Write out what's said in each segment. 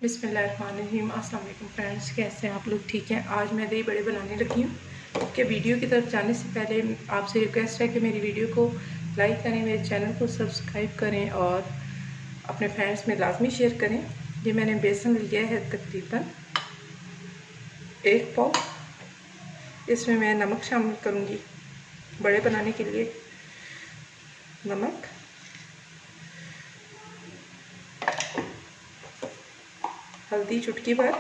बिस्मिल्लाहिर्रहमानिर्रहीम। अस्सलाम वालेकुम फ्रेंड्स, कैसे हैं आप लोग? ठीक हैं। आज मैं दही बड़े बनाने लगी हूँ कि वीडियो की तरफ जाने से पहले आपसे रिक्वेस्ट है कि मेरी वीडियो को लाइक करें, मेरे चैनल को सब्सक्राइब करें और अपने फ्रेंड्स में लाजमी शेयर करें। ये मैंने बेसन लिया है तकरीबन 1 पाव। इसमें मैं नमक शामिल करूँगी बड़े बनाने के लिए। नमक, हल्दी चुटकी भर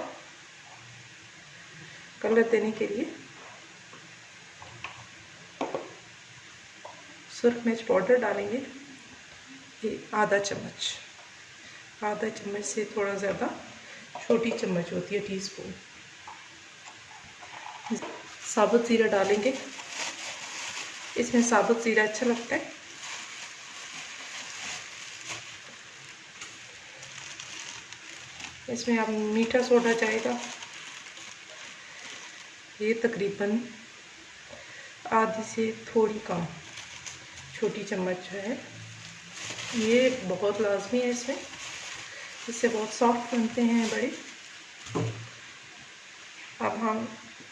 कलर देने के लिए, सुरख मिर्च पाउडर डालेंगे ये आधा चम्मच से थोड़ा ज़्यादा, छोटी चम्मच होती है टीस्पून। साबुत ज़ीरा डालेंगे, इसमें साबुत ज़ीरा अच्छा लगता है। इसमें अब मीठा सोडा जाएगा, ये तकरीबन आधी से थोड़ी कम छोटी चम्मच जो है, ये बहुत लाजमी है इसमें, इससे बहुत सॉफ्ट बनते हैं बड़े। अब हम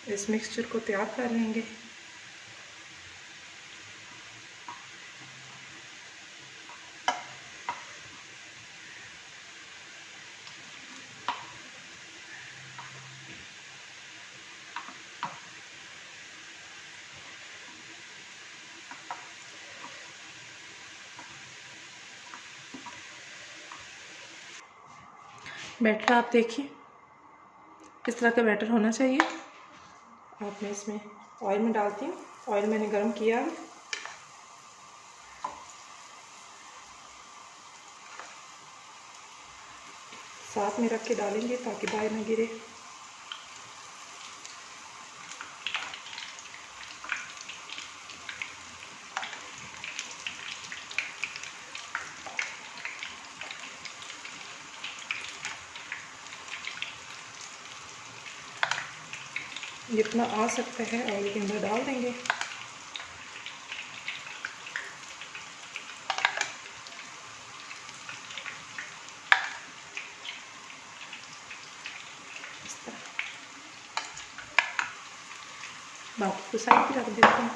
इस मिक्सचर को तैयार कर लेंगे। बैटर आप देखिए, इस तरह का बैटर होना चाहिए। अब मैं इसमें ऑयल में डालती हूँ। ऑयल मैंने गरम किया है, साथ में रख के डालेंगे ताकि बाहर ना गिरे। जितना आ सकता है ऑयल के अंदर डाल देंगे। बाकी को साइड पे रख देते हैं।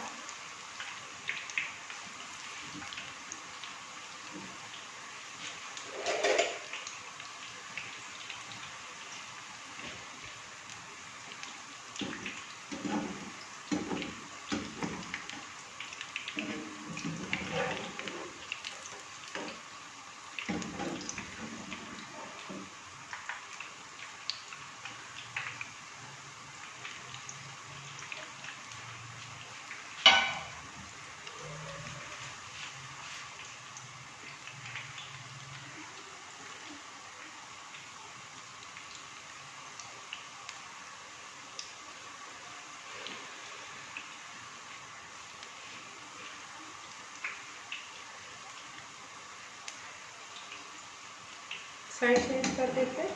साइड चेंज कर देते हैं,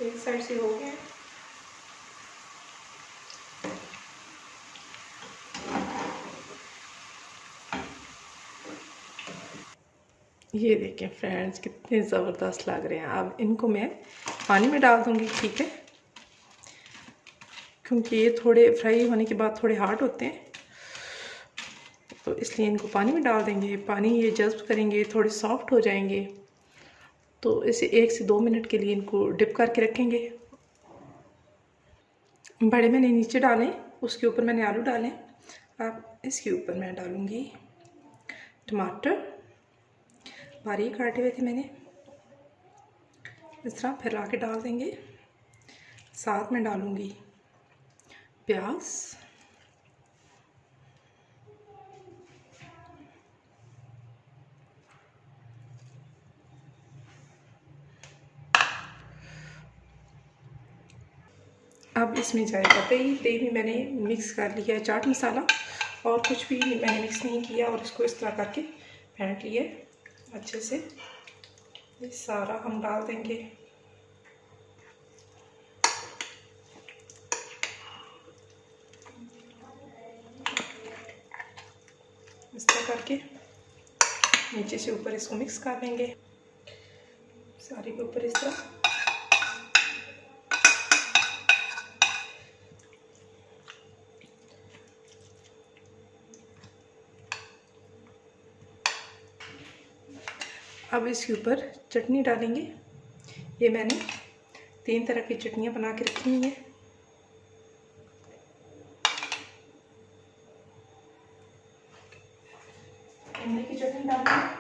एक साइड से हो गया। ये देखें फ्रेंड्स, कितने ज़बरदस्त लग रहे हैं। अब इनको मैं पानी में डाल दूँगी, ठीक है, क्योंकि ये थोड़े फ्राई होने के बाद थोड़े हार्ड होते हैं, तो इसलिए इनको पानी में डाल देंगे। पानी ये जज़्ब करेंगे, थोड़े सॉफ्ट हो जाएंगे, तो इसे 1 से 2 मिनट के लिए इनको डिप करके रखेंगे। बड़े मैंने नीचे डालें, उसके ऊपर मैंने आलू डालें। अब इसके ऊपर मैं डालूँगी टमाटर, बारीक काटे हुए थे मैंने, इस तरह फैला के डाल देंगे। साथ में डालूँगी प्याज, अब इसमें जाएगा दही में मैंने मिक्स कर लिया है चाट मसाला, और कुछ भी मैंने मिक्स नहीं किया, और इसको इस तरह करके फेंट लिए अच्छे से। ये सारा हम डाल देंगे। इस तरह करके नीचे से ऊपर इसको मिक्स कर लेंगे, सारे के ऊपर इस तरह। अब इसके ऊपर चटनी डालेंगे। ये मैंने 3 तरह की चटनियाँ बना के रखी हुई हैं। इमली की चटनी डालेंगे,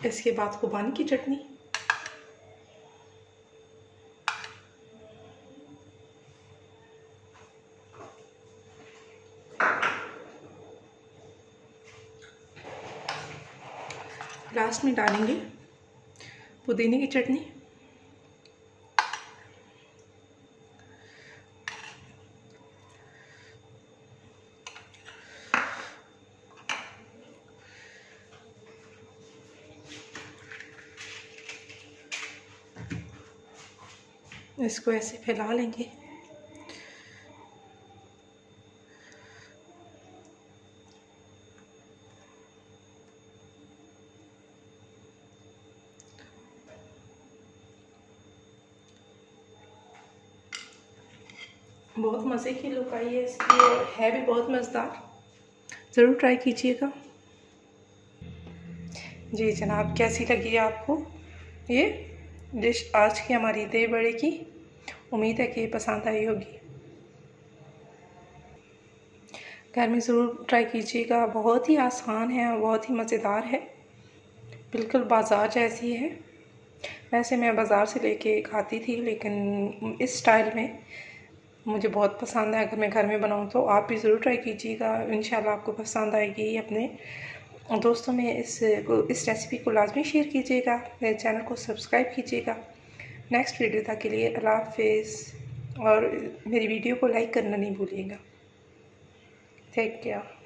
इसके बाद खुबानी की चटनी, लास्ट में डालेंगे पुदीने की चटनी, इसको ऐसे फैला लेंगे। बहुत मज़े की लुक आई है इसकी और है भी बहुत मज़ेदार। ज़रूर ट्राई कीजिएगा। जी जनाब, कैसी लगी आपको ये डिश आज की हमारी दही बड़े की? उम्मीद है कि पसंद आई होगी। घर में ज़रूर ट्राई कीजिएगा। बहुत ही आसान है और बहुत ही मज़ेदार है, बिल्कुल बाज़ार जैसी है। वैसे मैं बाज़ार से लेके खाती थी, लेकिन इस स्टाइल में मुझे बहुत पसंद है। अगर मैं घर में बनाऊँ तो आप भी ज़रूर ट्राई कीजिएगा, इंशाल्लाह आपको पसंद आएगी। अपने दोस्तों में इस रेसिपी को लाजमी शेयर कीजिएगा। मेरे चैनल को सब्सक्राइब कीजिएगा। नेक्स्ट वीडियो तक के लिए अल्लाह हाफिज़, और मेरी वीडियो को लाइक करना नहीं भूलिएगा। Take care.